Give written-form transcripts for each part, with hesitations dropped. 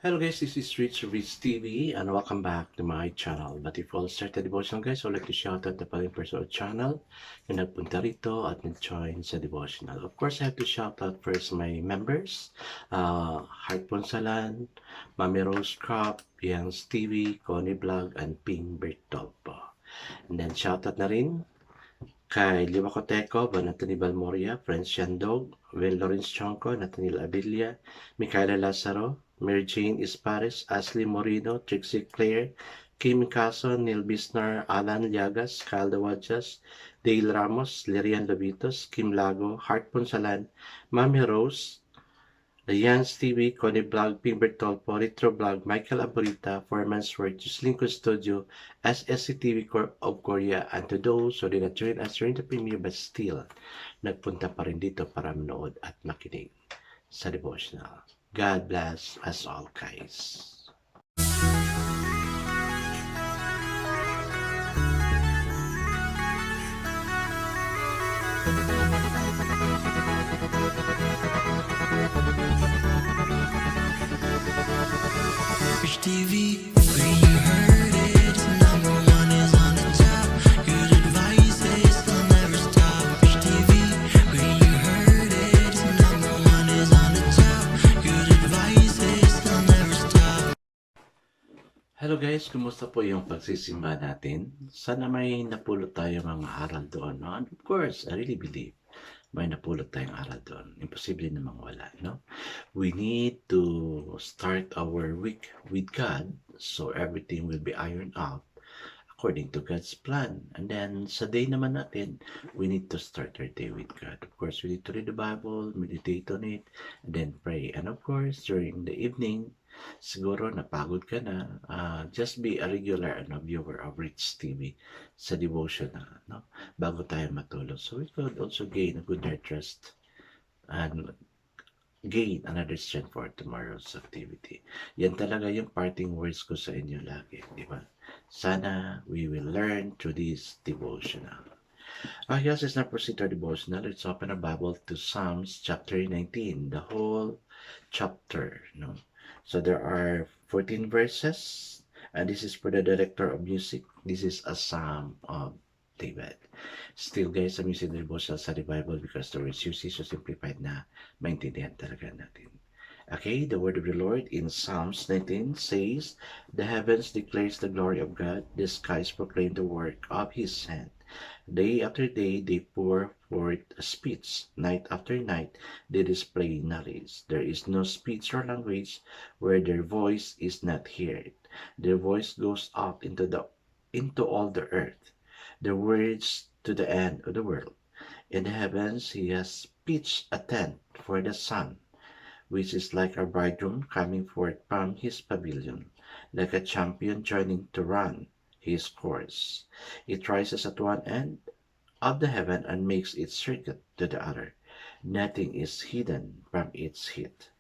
Hello guys, this is Rich TV and welcome back to my channel. But if all start the devotion guys, I'd like to shout out the following personal channel na nagpunta rito at nag-join sa devotional. Of course, I have to shout out first my members, Heart Ponsalan, Mami Rose Crop, Yang TV, Connie Vlog, and Ping Bertolpo. And then shout out na rin kay Liwa Coteco, Anthony Balmoria, Friends Shandog, Will Lawrence Chonco, Nathaniel Abilia, Micaela Lazaro, Mary Jane Ispares, Ashley Moreno, Trixie Claire, Kim Caso, Neil Bisnar, Alan Llagas, Kyle Dawajas, Dale Ramos, Lirian Lobitos, Kim Lago, Hart Ponsalan, Mami Rose, The Yans TV, Connie Blog, Pimbert Tolpo, Retro Blog, Michael Aburita, Foreman's Work, Lincoln Studio, SSCTV of Korea, and to those who did not join us during the premiere but still nagpunta pa rin dito para manood at makinig sa devotional. God bless us all, guys. Rich TV, where you heard it, number one is on the top. Good advice is will never stop. Rich TV, where you heard it, number one is on the top. Good advice is will never stop. Hello guys, kumusta po yung pagsisimba natin? Sana may napulot tayo mga aral doon, no? And of course, I really believe may napulot tayong aral doon. Imposible namang wala, no? We need to start our week with God so everything will be ironed out according to God's plan. And then sa day naman natin, we need to start our day with God. Of course, we need to read the Bible, meditate on it, and then pray. And of course, during the evening, siguro napagod ka na, just be a regular viewer of Rich TV sa devotional, no? Bago tayo matulog. So we could also gain a good night rest and gain another strength for tomorrow's activity. Yan talaga yung parting words ko sa inyo lagi, di ba? Sana we will learn through this devotional. Yes, let's now proceed to our devotional. Let's open our Bible to Psalms chapter 19, the whole chapter, no? So there are 14 verses, and this is for the director of music. This is a psalm of David. Still guys, I'm using the devotional study Bible because the words used is so simplified na maintindihan talaga natin. Okay, the word of the Lord in Psalms 19 says, "The heavens declares the glory of God, the skies proclaim the work of His hand. Day after day they pour forth speech, night after night they display knowledge. There is no speech or language where their voice is not heard. Their voice goes out into all the earth, their words to the end of the world. In the heavens He has pitched a tent for the sun, which is like a bridegroom coming forth from his pavilion, like a champion joining to run his course. It rises at one end of the heaven and makes its circuit to the other. Nothing is hidden from its heat.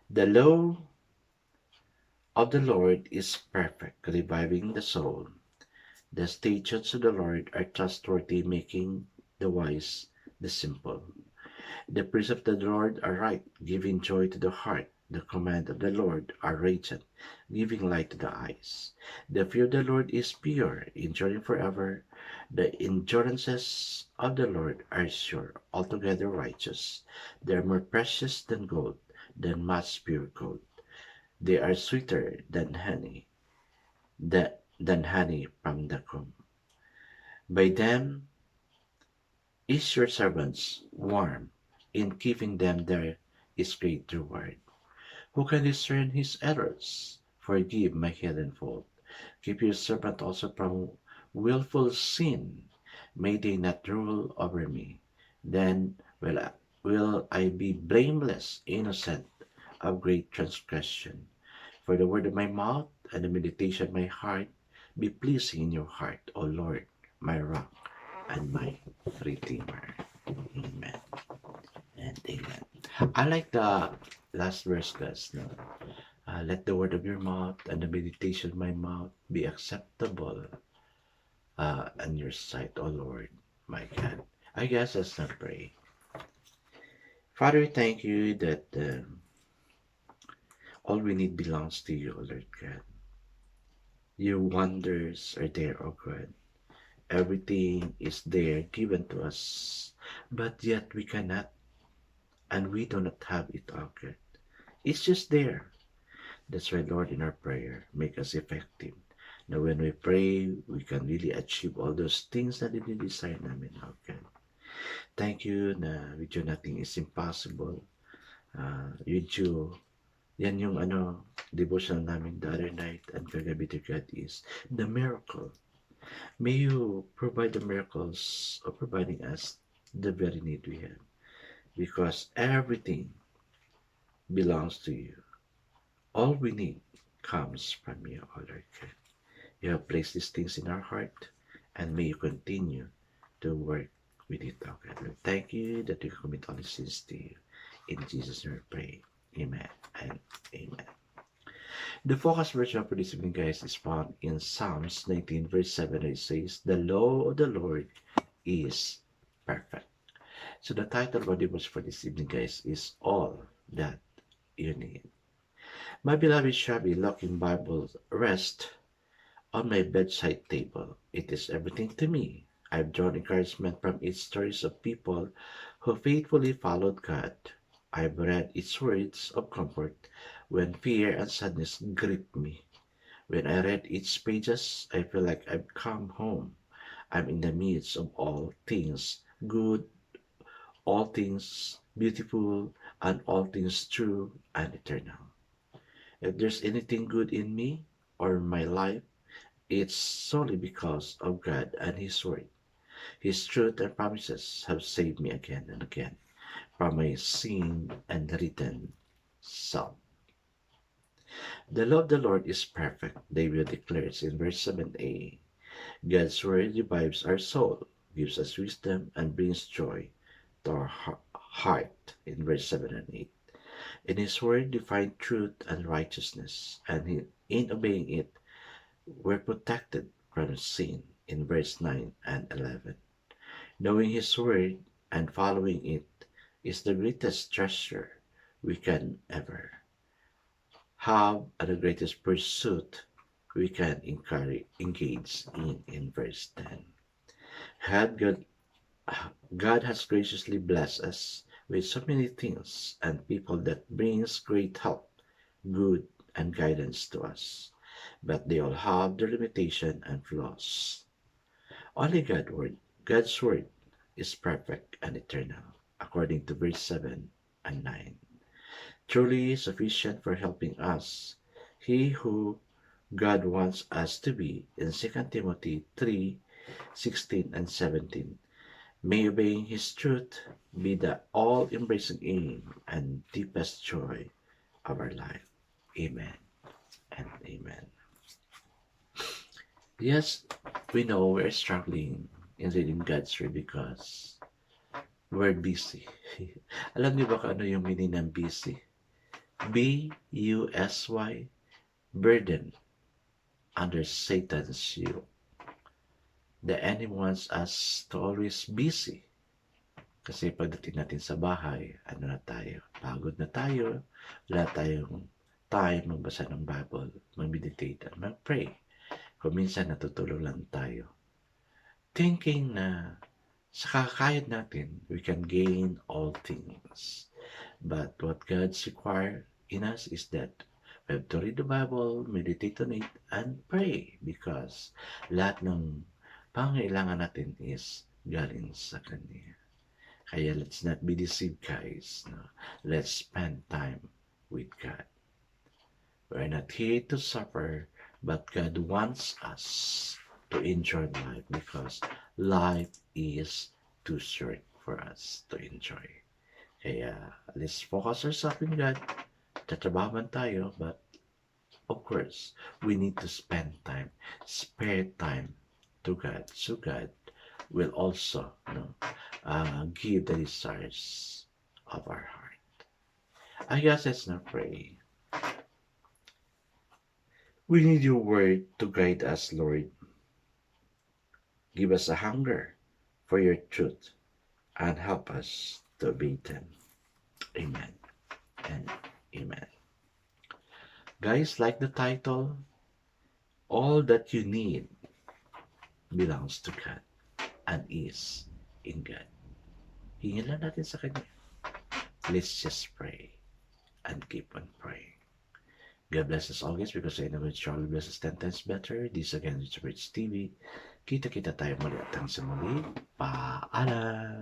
The law of the Lord is perfect, reviving the soul. The statutes of the Lord are trustworthy, making the wise the simple. The precepts of the Lord are right, giving joy to the heart. The command of the Lord are radiant, giving light to the eyes. The fear of the Lord is pure, enduring forever. The endurances of the Lord are sure, altogether righteous. They are more precious than gold, than much pure gold. They are sweeter than honey, than honey from the comb. By them is your servants warm. In keeping them there is great reward. Who can discern his errors? Forgive my hidden fault. Keep your servant also from wilful sin. May they not rule over me. Then will I be blameless, innocent of great transgression. For the word of my mouth and the meditation of my heart be pleasing in your heart, O Lord, my rock and my redeemer. Amen and amen. I like the last verse, guys. No? Let the word of your mouth and the meditation of my mouth be acceptable in your sight, O Lord, my God. I guess let's not pray. Father, we thank you that All we need belongs to you, O Lord God. Your wonders are there, O God. Everything is there given to us, but yet we cannot and we do not have it, O God. It's just there. That's why, Lord, in our prayer, make us effective. Now, when we pray, we can really achieve all those things na dinidesire namin, O God. Thank you na with you nothing is impossible. With you, yan yung devotional namin the other night and kagabi to God is the miracle. May you provide the miracles of providing us the very need we have. Because everything belongs to you. All we need comes from you, O Lord God. You have placed these things in our heart, and may you continue to work with it, O God. Lord, thank you that we commit all these sins to you. In Jesus' name we pray. Amen and amen. The focus version for this evening, guys, is found in Psalms 19, verse 7. It says, "The law of the Lord is perfect." So the title of our devotion for this evening, guys, is All That You Need. My beloved Shabby looking Bible rest on my bedside table. It is everything to me. I've drawn encouragement from its stories of people who faithfully followed God. I've read its words of comfort when fear and sadness grip me. When I read its pages, I feel like I've come home. I'm in the midst of all things good, all things beautiful, and all things true and eternal. If there's anything good in me or my life, it's solely because of God and His Word. His truth and promises have saved me again and again from my sin and written self. The law of the Lord is perfect, David declares in verse 7a. God's Word revives our soul, gives us wisdom, and brings joy to our heart in verse 7 and 8. In His Word, we find truth and righteousness, and in obeying it, we're protected from sin in verse 9 and 11. Knowing His Word and following it is the greatest treasure we can ever have and the greatest pursuit we can engage in verse 10. God has graciously blessed us with so many things and people that brings great help, good, and guidance to us. But they all have their limitation and flaws. Only God's word is perfect and eternal, according to verse 7 and 9. Truly sufficient for helping us, He who God wants us to be in 2 Timothy 3:16 and 17. May obeying His truth be the all-embracing aim and deepest joy of our life. Amen and amen. Yes, we know we're struggling in reading God's Word because we're busy. Alam niyo ba kung ano yung meaning ng busy? B-U-S-Y, burden under Satan's yoke. The enemy wants us to always busy. Kasi pagdating natin sa bahay, ano na tayo? Pagod na tayo. Wala tayong time magbasa ng Bible, mag-meditate at mag-pray. Kung minsan natutulog lang tayo. Thinking na sa kakayod natin, we can gain all things. But what God's required in us is that we have to read the Bible, meditate on it, and pray. Because lahat ng pangailangan natin is galing sa Kanya. Kaya let's not be deceived, guys. No? Let's spend time with God. We're not here to suffer, but God wants us to enjoy life because life is too short for us to enjoy. Kaya let's focus ourselves in God. Tatrabaho man tayo, but of course, we need to spend time, spare time to God. So God will also give the desires of our heart. I guess let's now pray. We need your word to guide us, Lord. Give us a hunger for your truth and help us to obey them. Amen and amen. Guys, like the title, all that you need belongs to God and is in God. Hingin lang natin sa Kanya. Let's just pray and keep on praying. God bless us always because I know it's surely bless us 10 times better. This again is Rich TV. Kita-kita tayo muli at hanggang sa muli. Paalam!